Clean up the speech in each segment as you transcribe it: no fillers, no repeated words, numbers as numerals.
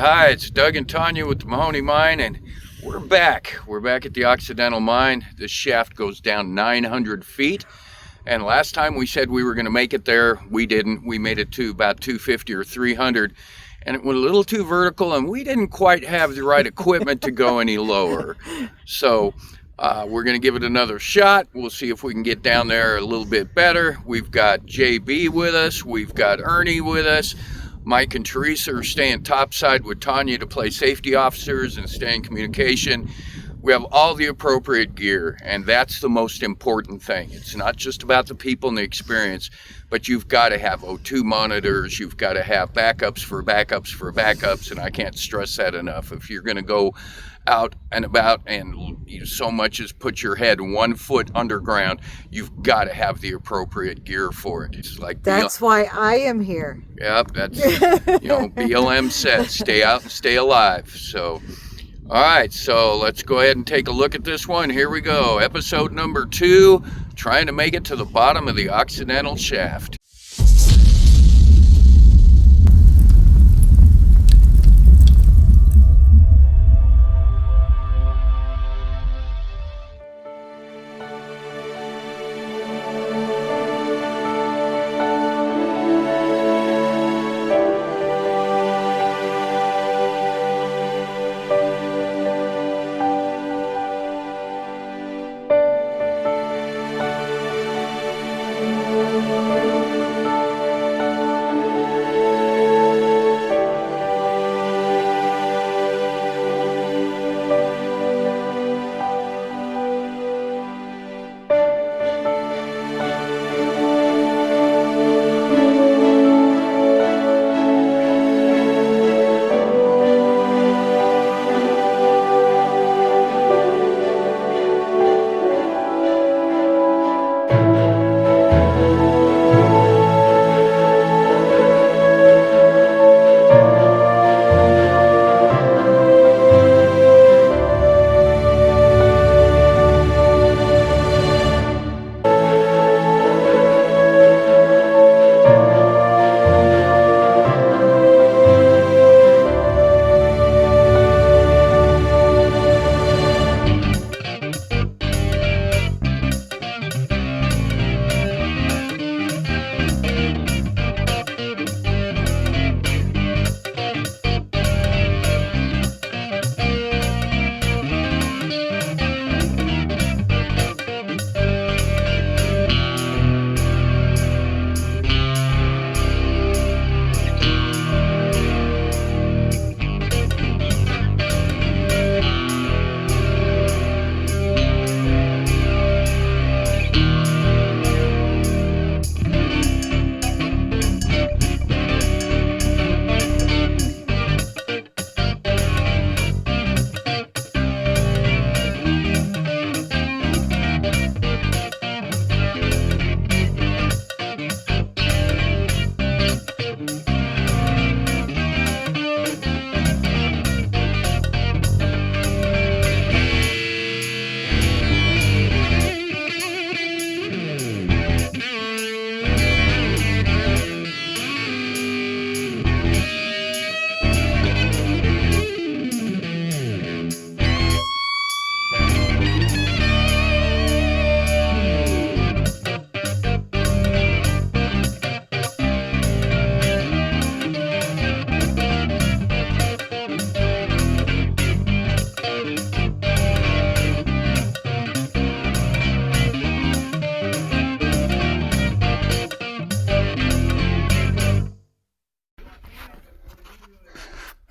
hi, it's Doug and Tanya with the Mahoney Mine, and we're back. We're back at the Occidental Mine. This shaft goes down 900 feet, and last time we said we were going to make it there, we didn't. We made it to about 250 or 300, and it went a little too vertical, and we didn't quite have the right equipment to go any lower. So we're going to give it another shot. We'll see if we can get down there a little bit better. We've got JB with us. We've got Ernie with us. Mike and Teresa are staying topside with Tanya to play safety officers and stay in communication. We have all the appropriate gear, and that's the most important thing. It's not just about the people and the experience, but you've got to have O2 monitors. You've got to have backups for backups for backups, and I can't stress that enough. If you're going to go out and about and so much as put your head 1 foot underground, you've got to have the appropriate gear for it. It's like that's why I am here. Yep, that's BLM says stay out and stay alive. So all right, so let's go ahead and take a look at this one. Here we go, episode number 2, trying to make it to the bottom of the Occidental shaft.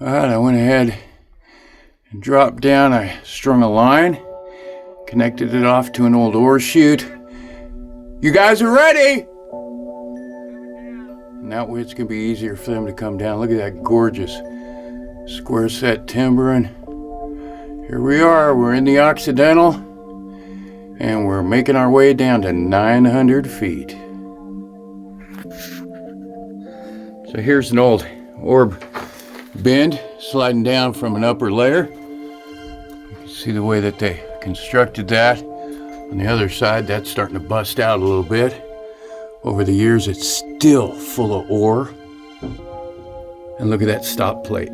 All right, I went ahead and dropped down. I strung a line, connected it off to an old ore chute. You guys are ready? And that way it's going to be easier for them to come down. Look at that gorgeous square set timber. And here we are. We're in the Occidental, and we're making our way down to 900 feet. So here's an old orb bend sliding down from an upper layer. You can see the way that they constructed that. On the other side, that's starting to bust out a little bit. Over the years, it's still full of ore. And look at that stop plate.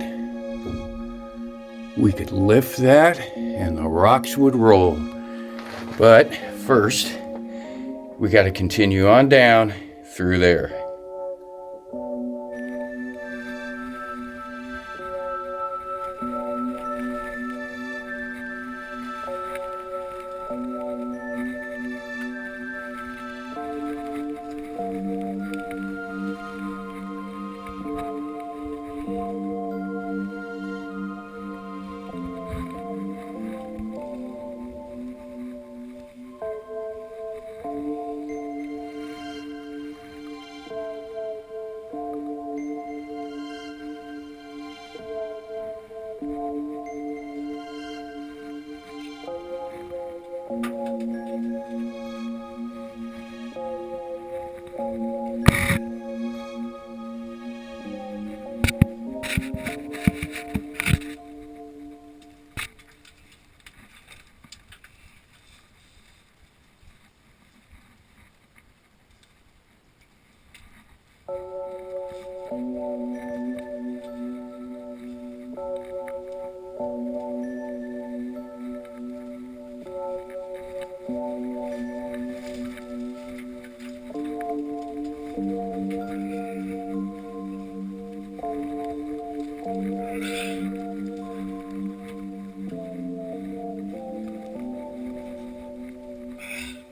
we could lift that and the rocks would roll. But first, we got to continue on down through there.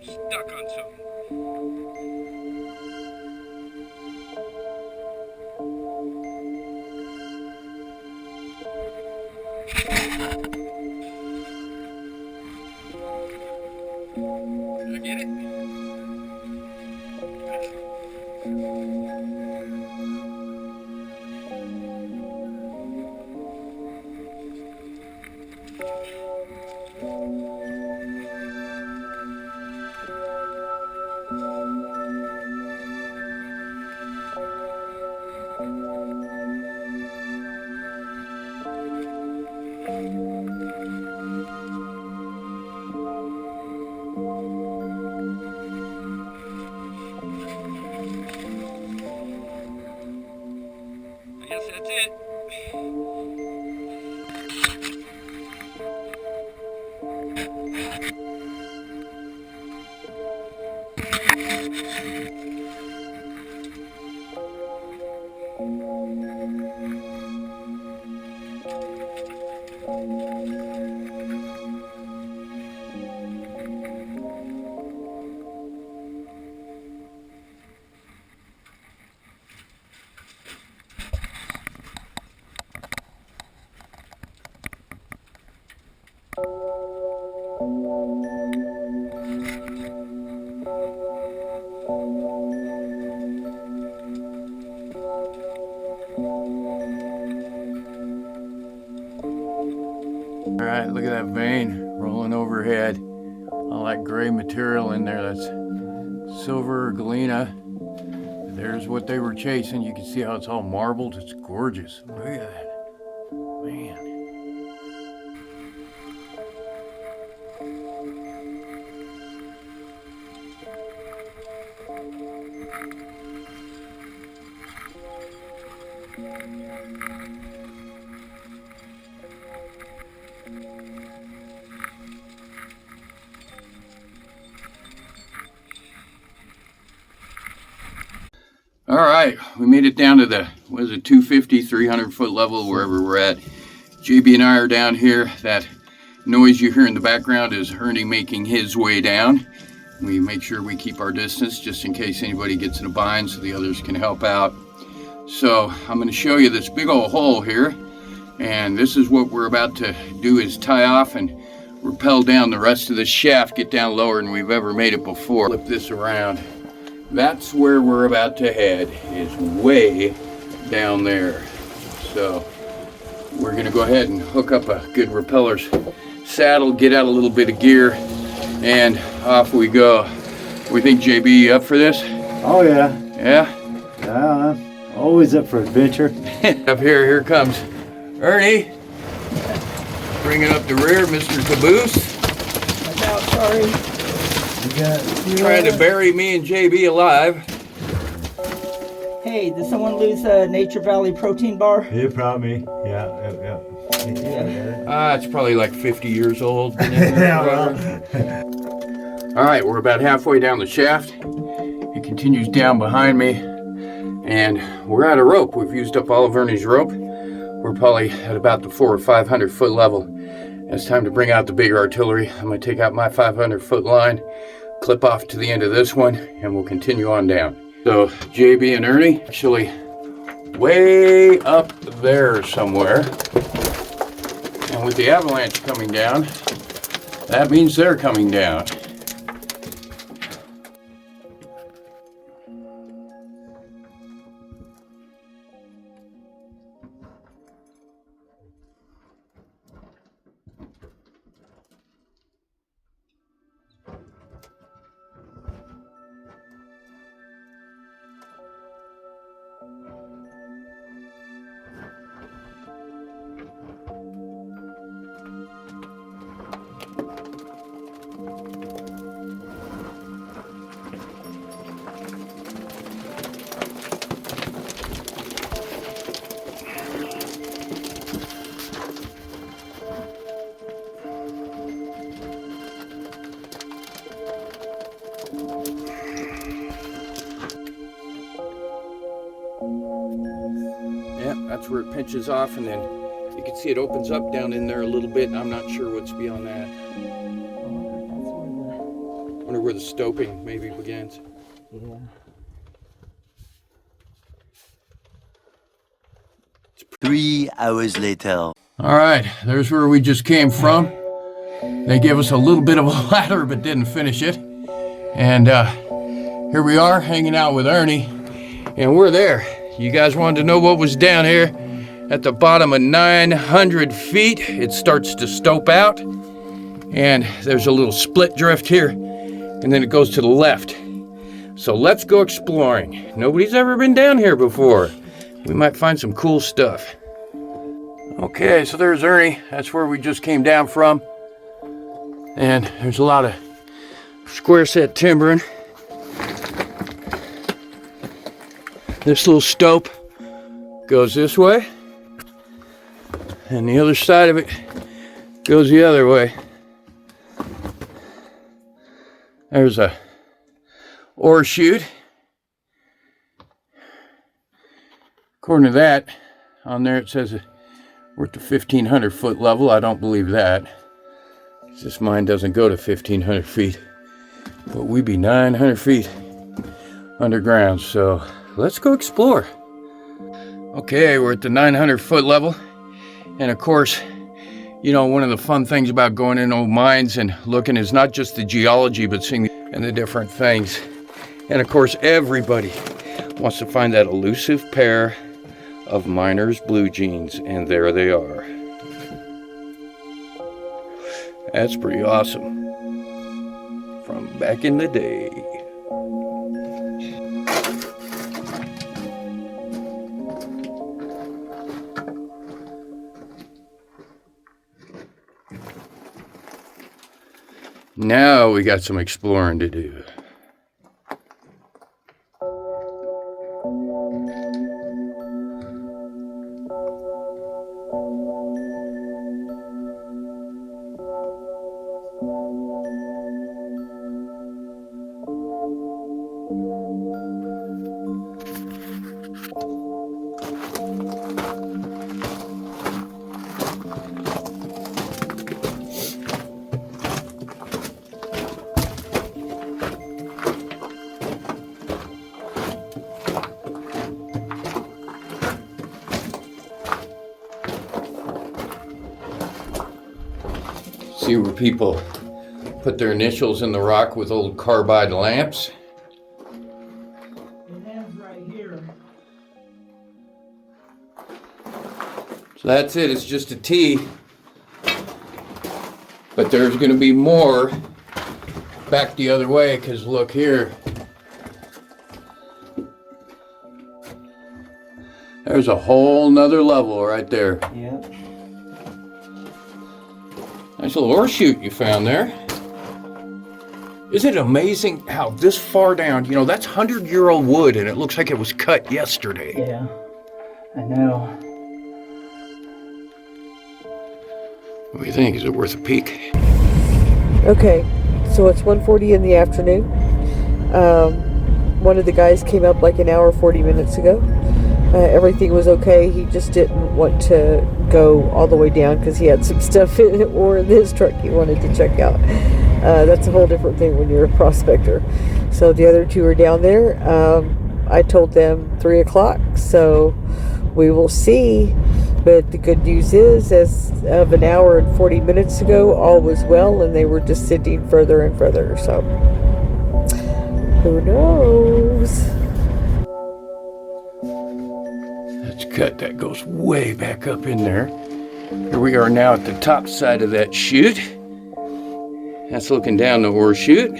Stuck on something. Did I get it? I guess that's it. All right, look at that vein rolling overhead. All that gray material in there, that's silver or galena. There's what they were chasing. You can see how it's all marbled. It's gorgeous. Look at that. Man. All right, we made it down to the, what is it, 250, 300 foot level, wherever we're at. JB and I are down here. That noise you hear in the background is Ernie making his way down. We make sure we keep our distance just in case anybody gets in a bind so the others can help out. So I'm going to show you this big old hole here, and this is what we're about to do, is tie off and rappel down the rest of the shaft, get down lower than we've ever made it before. Flip this around. That's where we're about to head, is way down there. So we're going to go ahead and hook up a good rappeller's saddle, get out a little bit of gear, and off we go. We think, JB, you up for this? Oh yeah. Yeah? Yeah, I'm always up for adventure. Up here comes Ernie. Bringing up the rear, Mr. Caboose. Watch out, sorry. You got Trying to bury me and JB alive. Hey, did someone lose a Nature Valley protein bar? You probably. Yeah. It's probably like 50 years old. Yeah, well. All right, we're about halfway down the shaft. It continues down behind me, and we're out of rope. We've used up all of Ernie's rope. We're probably at about the 400 or 500 foot level. It's time to bring out the bigger artillery. I'm gonna take out my 500 foot line, clip off to the end of this one, and we'll continue on down. So JB and Ernie actually way up there somewhere. And with the avalanche coming down, that means they're coming down. That's where it pinches off, and then you can see it opens up down in there a little bit, and I'm not sure what's beyond that. I wonder where the stoping maybe begins. Yeah. 3 hours later. All right, there's where we just came from. They gave us a little bit of a ladder, but didn't finish it. And here we are hanging out with Ernie, and we're there. You guys wanted to know what was down here at the bottom of 900 feet. It starts to stope out, and there's a little split drift here, and then it goes to the left. So let's go exploring. Nobody's ever been down here before. We might find some cool stuff. Okay, so there's Ernie. That's where we just came down from. And there's a lot of square set timbering. This little stope goes this way, and the other side of it goes the other way. There's a ore chute. According to that, on there it says we're at the 1,500 foot level. I don't believe that. This mine doesn't go to 1,500 feet, but we be 900 feet underground, so let's go explore. Okay, we're at the 900 foot level, and of course, you know, one of the fun things about going in old mines and looking is not just the geology, but seeing and the different things. And of course, everybody wants to find that elusive pair of miner's blue jeans, and there they are. That's pretty awesome. From back in the day. Now we got some exploring to do. See where people put their initials in the rock with old carbide lamps. It ends right here. So that's it, it's just a T. But there's gonna be more back the other way, because look here. There's a whole nother level right there. Yep. Nice little ore chute you found there. Isn't it amazing how this far down, you know, that's 100-year-old wood and it looks like it was cut yesterday. Yeah, I know. What do you think? Is it worth a peek? Okay, so it's 1:40 in the afternoon. One of the guys came up like an hour, 40 minutes ago. Everything was okay. He just didn't want to go all the way down because he had some stuff in it or in his truck he wanted to check out. That's a whole different thing when you're a prospector. So the other two are down there. I told them 3 o'clock, so we will see. But the good news is, as of an hour and 40 minutes ago, all was well, and they were descending further and further. So who knows? That's cut. That goes way back up in there. Here we are now at the top side of that chute. That's looking down the ore chute.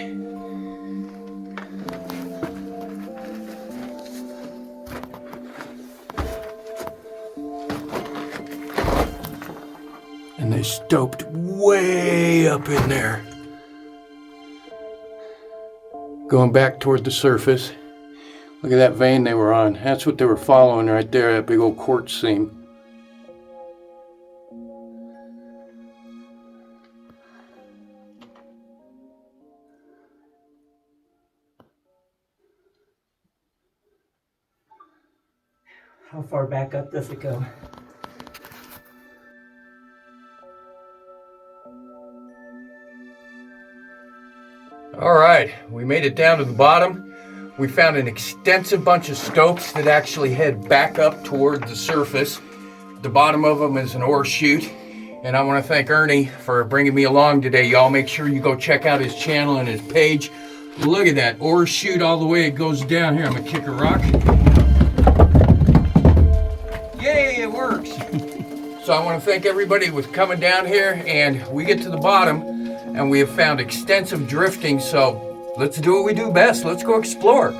And they stoped way up in there. Going back toward the surface. Look at that vein they were on. That's what they were following right there, that big old quartz seam. How far back up does it go? All right, we made it down to the bottom. We found an extensive bunch of stopes that actually head back up toward the surface. The bottom of them is an ore chute. And I want to thank Ernie for bringing me along today. Y'all make sure you go check out his channel and his page. Look at that ore chute all the way it goes down here. I'm gonna kick a rock. Yay, it works. So I want to thank everybody with coming down here, and we get to the bottom and we have found extensive drifting. So let's do what we do best. Let's go explore.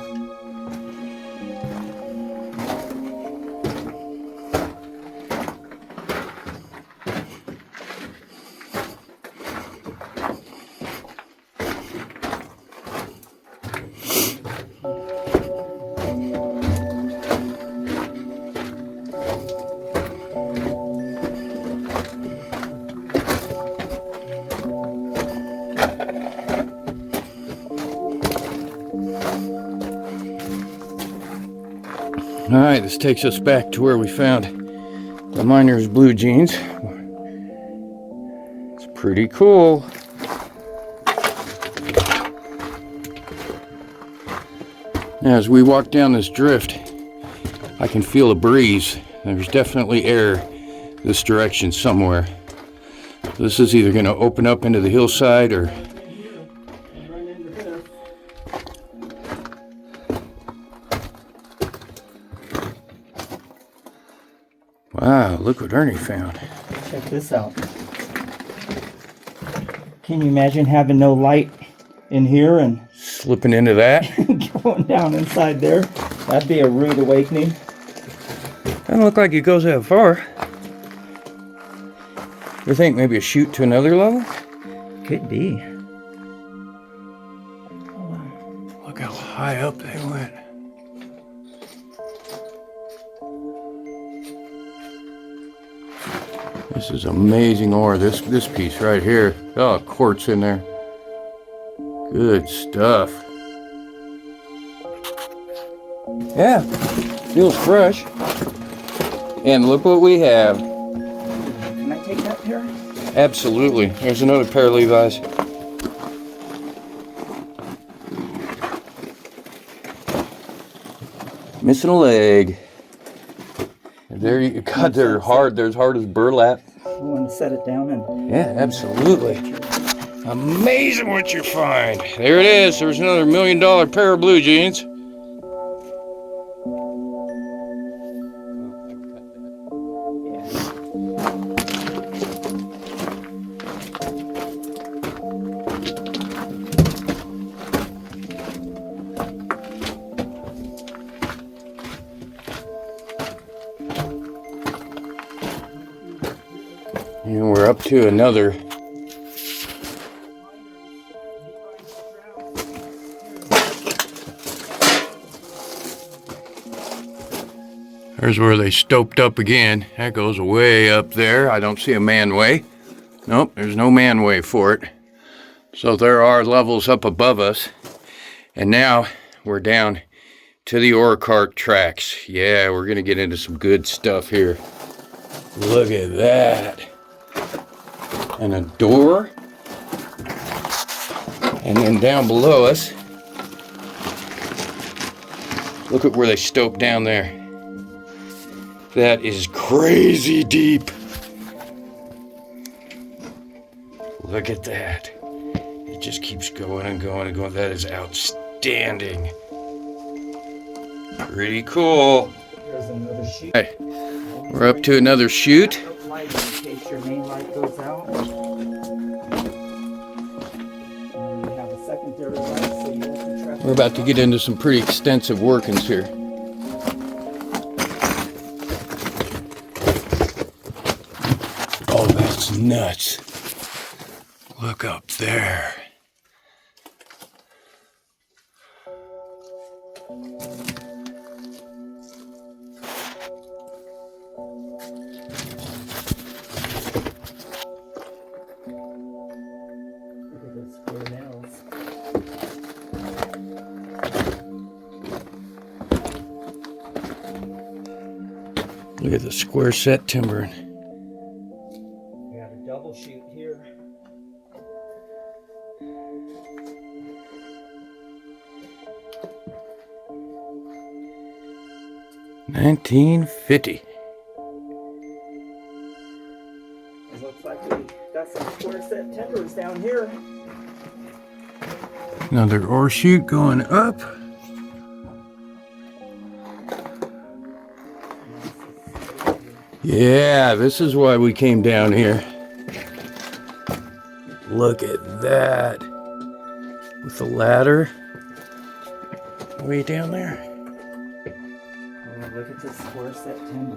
All right, this takes us back to where we found the miner's blue jeans. It's pretty cool. Now, as we walk down this drift, I can feel a breeze. There's definitely air this direction somewhere. This is either going to open up into the hillside or... Wow, look what Ernie found. Check this out. Can you imagine having no light in here and Slipping into that. going down inside there? That'd be a rude awakening. Doesn't look like it goes that far. You think maybe a chute to another level? Could be. Look how high up they went. This is amazing ore. This piece right here. Oh, quartz in there. Good stuff. Yeah, feels fresh. And look what we have. Can I take that pair? Absolutely. There's another pair of Levi's. Missing a leg. There you God, they're hard. They're as hard as burlap. You want to set it down and... Yeah, absolutely. Amazing what you find. There it is. There's another $1 million pair of blue jeans. And we're up to another There's where they stoped up again. That goes way up there. I don't see a manway. Nope, there's no manway for it. So there are levels up above us. And now we're down to the ore cart tracks. Yeah, we're gonna get into some good stuff here. Look at that. And a door. And then down below us, look at where they stoped down there. That is crazy deep. Look at that. It just keeps going and going and going. That is outstanding. Pretty cool. There's another chute. Hey, we're up to another chute. Light in case your main light goes out. And you have a secondary light so you won't be trapped. We're about to get into some pretty extensive workings here. Oh, that's nuts. Look up there. Look at those square nails. Look at the square set timbering. We got a double chute here. $19.50. It looks like we got some square set timbers down here. Another ore chute going up. Yeah, this is why we came down here. Look at that. With the ladder. Way down there. Oh, look at this square set timber.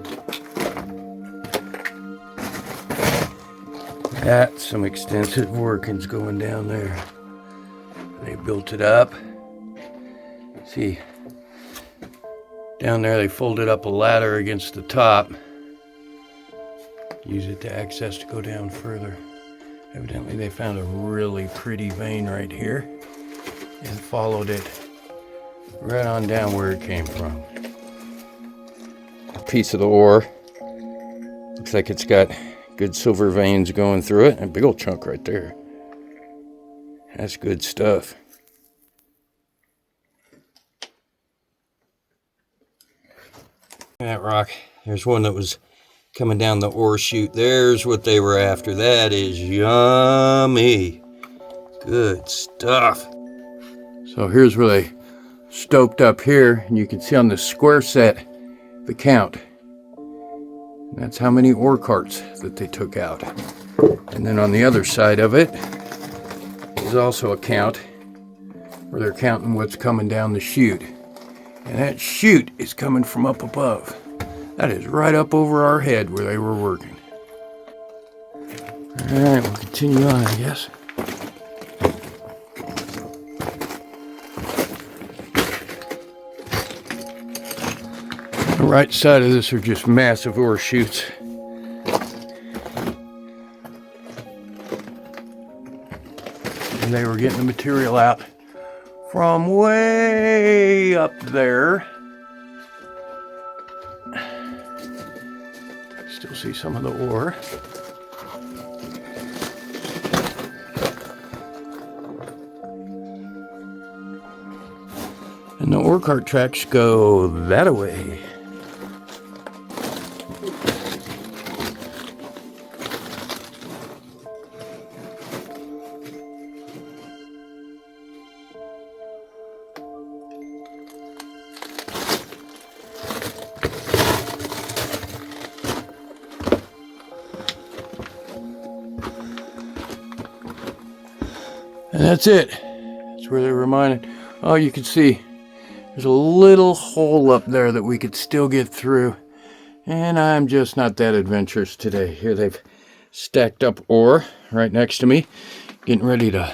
That's some extensive workings going down there. They built it up. See, down there they folded up a ladder against the top. Use it to access to go down further. Evidently they found a really pretty vein right here and followed it right on down where it came from. A piece of the ore. Looks like it's got good silver veins going through it. And a big old chunk right there. That's good stuff. Look at that rock. There's one that was coming down the ore chute. There's what they were after. That is yummy. Good stuff. So here's where they stoped up here, and you can see on the square set the count. And that's how many ore carts that they took out. And then on the other side of it is also a count where they're counting what's coming down the chute. And that chute is coming from up above. That is right up over our head where they were working. All right, we'll continue on, I guess. The right side of this are just massive ore chutes. And they were getting the material out from way up there. Still see some of the ore. And the ore cart tracks go that way. And that's it. That's where they were mining. Oh, you can see there's a little hole up there that we could still get through. And I'm just not that adventurous today. Here they've stacked up ore right next to me, getting ready to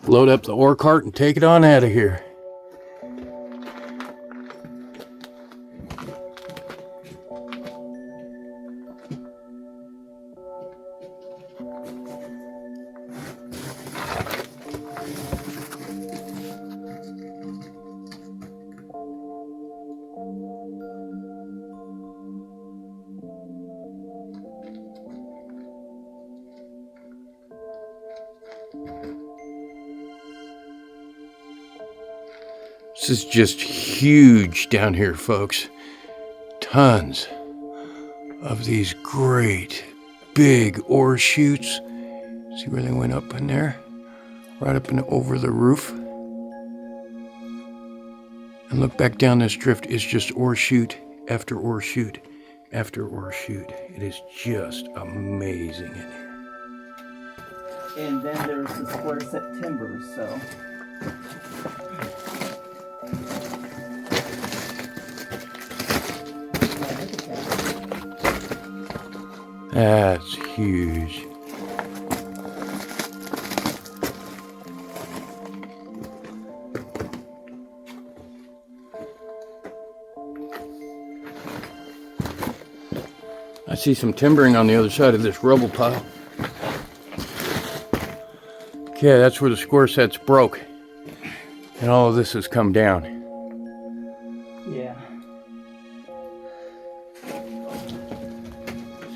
load up the ore cart and take it on out of here. This is just huge down here, folks. Tons of these great big ore chutes. See where they went up in there? Right up and over the roof. And look back down this drift. It's just ore chute after ore chute after ore chute. It is just amazing in here. And then there's the square set timbers, so. That's huge. I see some timbering on the other side of this rubble pile. Okay, that's where the square sets broke. And all of this has come down. Yeah.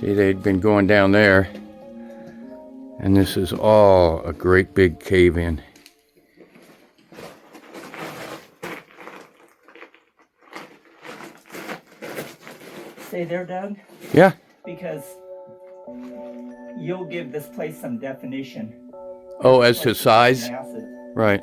See, they'd been going down there. And this is all a great big cave-in. Stay there, Doug, Yeah. because you'll give this place some definition. Oh, as to size? Massive. Right.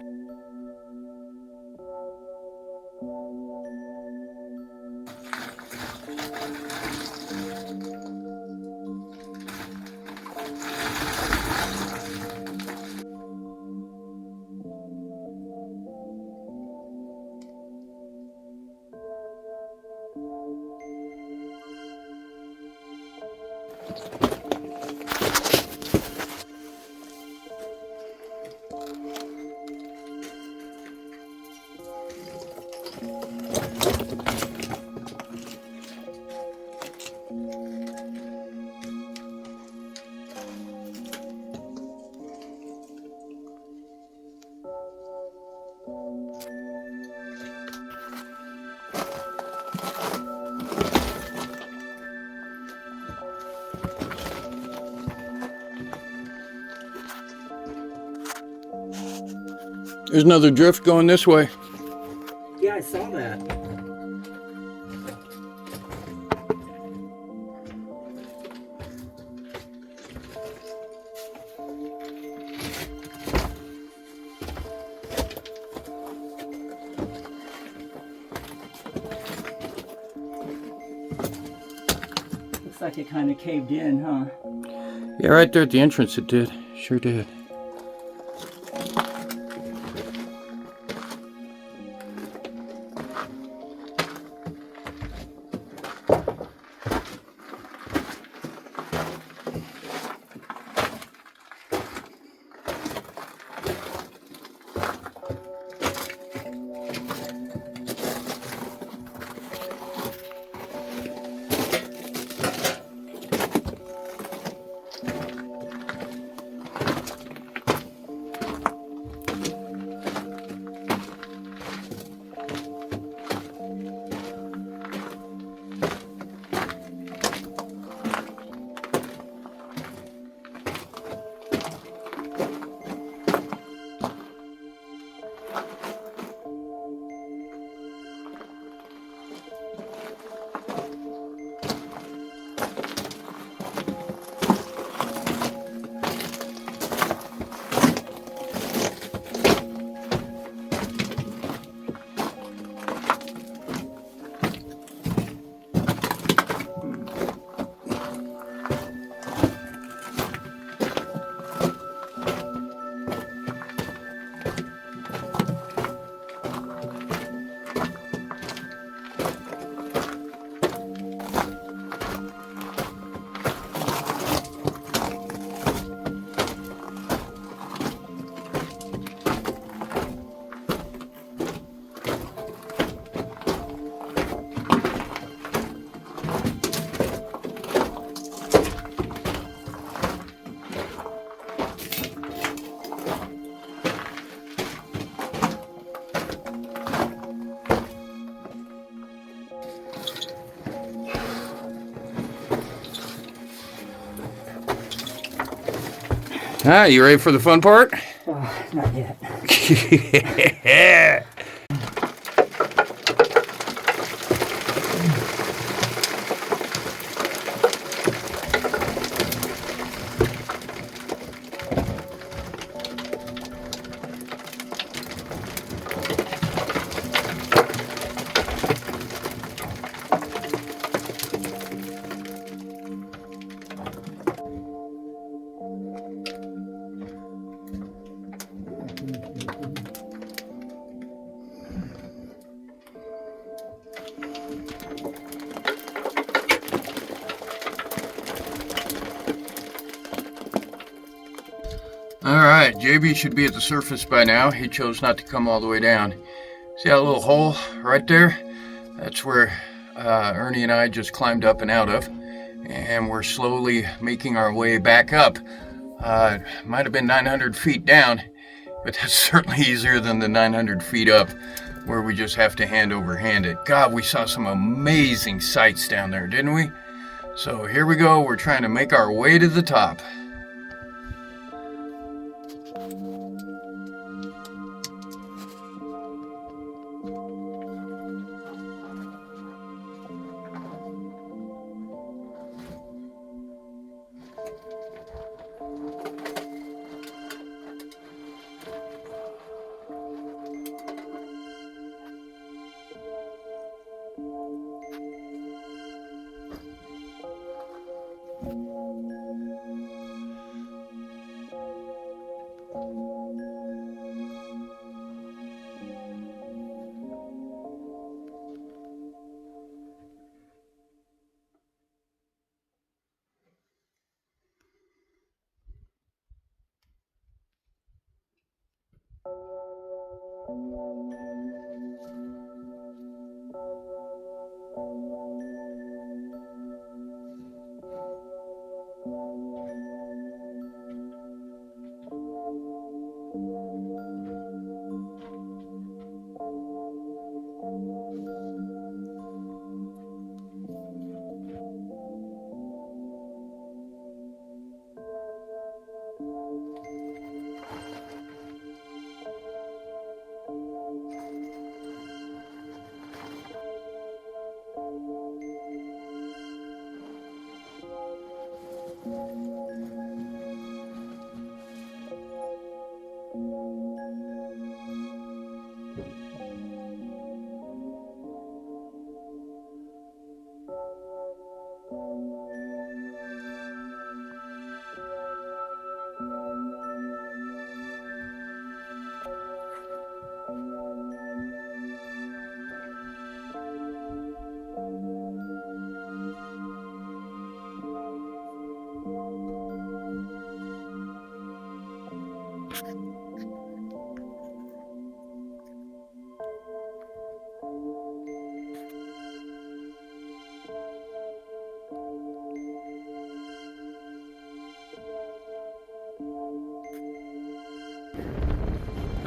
There's another drift going this way. Yeah, I saw that. Looks like it kind of caved in, huh? Yeah, right there at the entrance it did. Sure did. Ah, you ready for the fun part? Not yet. Yeah. All right, JB should be at the surface by now. He chose not to come all the way down. See that little hole right there? That's where Ernie and I just climbed up and out of. And we're slowly making our way back up. Might have been 900 feet down, but that's certainly easier than the 900 feet up where we just have to hand over hand it. God, we saw some amazing sights down there, didn't we? So here we go. We're trying to make our way to the top.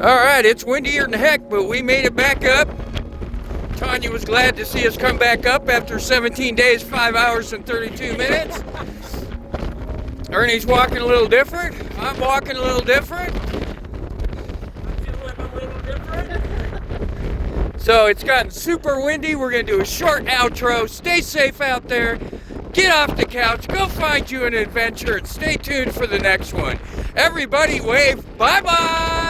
All right, it's windier than heck, but we made it back up. Tanya was glad to see us come back up after 17 days, 5 hours, and 32 minutes. Ernie's walking a little different. I'm walking a little different. So it's gotten super windy. We're going to do a short outro. Stay safe out there. Get off the couch. Go find you an adventure and stay tuned for the next one. Everybody wave. Bye-bye.